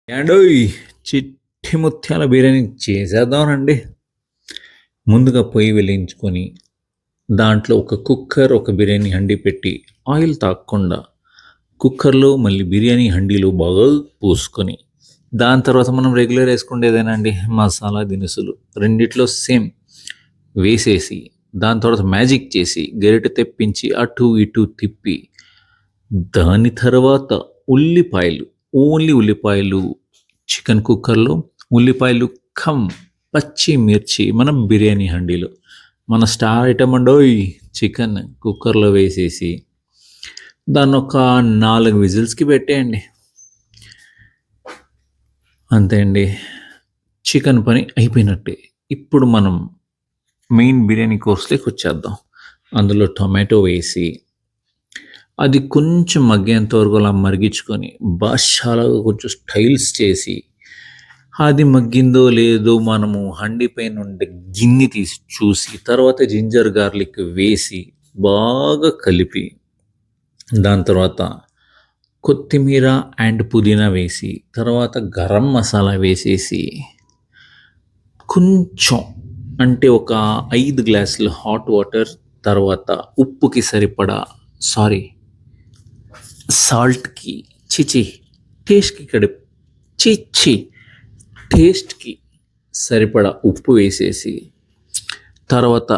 యాండోయ్ చిట్టి ముత్యాల బిర్యానీ చేసేద్దామనండి. ముందుగా పొయ్యి వెలిగించుకొని దాంట్లో ఒక కుక్కర్, ఒక బిర్యానీ హండీ పెట్టి ఆయిల్ తాగకుండా కుక్కర్లో మళ్ళీ బిర్యానీ హండీలో బాగా పోసుకొని దాని తర్వాత మనం రెగ్యులర్ వేసుకునేదేనండి మసాలా దినుసులు రెండిట్లో సేమ్ వేసేసి దాని తర్వాత మ్యాజిక్ చేసి గరిటె తెప్పించి అటు ఇటు తిప్పి దాని తర్వాత ఉల్లిపాయలు, ఓన్లీ ఉల్లిపాయలు చికెన్ కుక్కర్లో ఉల్లిపాయలు కమ్ పచ్చిమిర్చి మన బిర్యానీ హండీలో మన స్టార్ ఐటమ్ అండోయ్ చికెన్ కుక్కర్లో వేసేసి దాన్ని ఒక 4 విజిల్స్కి పెట్టేయండి. అంతే అండి, చికెన్ పని అయిపోయినట్టే. ఇప్పుడు మనం మెయిన్ బిర్యానీ కోర్స్లోకి వచ్చేద్దాం. అందులో టొమాటో వేసి అది కొంచెం మగ్గేంత వరకు అలా మరిగించుకొని బాషాలాగా కొంచెం స్టైల్స్ చేసి అది మగ్గిందో లేదో మనము హండీ పైన ఉండే గిన్నె తీసి చూసి తర్వాత జింజర్ గార్లిక్ వేసి బాగా కలిపి దాని తర్వాత కొత్తిమీర అండ్ పుదీనా వేసి తర్వాత గరం మసాలా వేసేసి కొంచెం అంటే ఒక 5 గ్లాసులు హాట్ వాటర్ తర్వాత ఉప్పుకి సరిపడా సాల్ట్కి టేస్ట్కి టేస్ట్కి సరిపడా ఉప్పు వేసేసి తర్వాత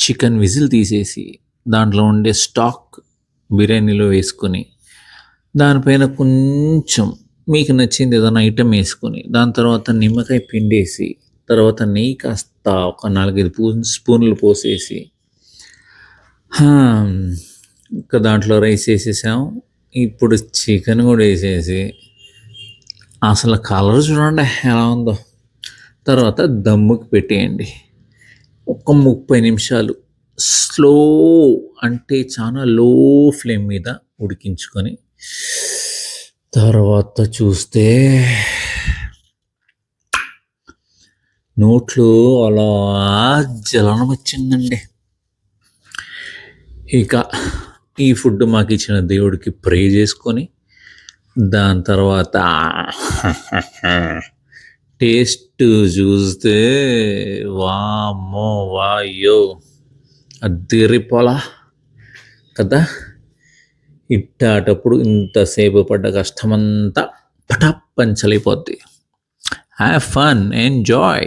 చికెన్ విజిల్ తీసేసి దాంట్లో ఉండే స్టాక్ బిర్యానీలో వేసుకొని దానిపైన కొంచెం మీకు నచ్చింది ఏదైనా ఐటెం వేసుకొని దాని తర్వాత నిమ్మకాయ పిండేసి తర్వాత నెయ్యి కాస్త ఒక 4-5 స్పూన్లు పోసేసి ఇంకా దాంట్లో రైస్ వేసేసాం. ఇప్పుడు చికెన్ కూడా వేసేసి అసలు కలర్ చూడండి ఎలా ఉందో. తర్వాత దమ్ముకి పెట్టేయండి. ఒక 30 నిమిషాలు స్లో అంటే చాలా లో ఫ్లేమ్ మీద ఉడికించుకొని తర్వాత చూస్తే నోట్లో అలా జలనం వచ్చిందండి. ఇక ఈ ఫుడ్ మాకు ఇచ్చిన దేవుడికి ప్రే చేసుకొని దాని తర్వాత టేస్ట్ చూస్తే వామ్మో వాయ్యో అదిరిపోలా కదా. ఇట్టాటప్పుడు ఇంతసేపు పడ్డ కష్టమంతా పటాప్ పంచలైపోద్ది. Have fun, enjoy.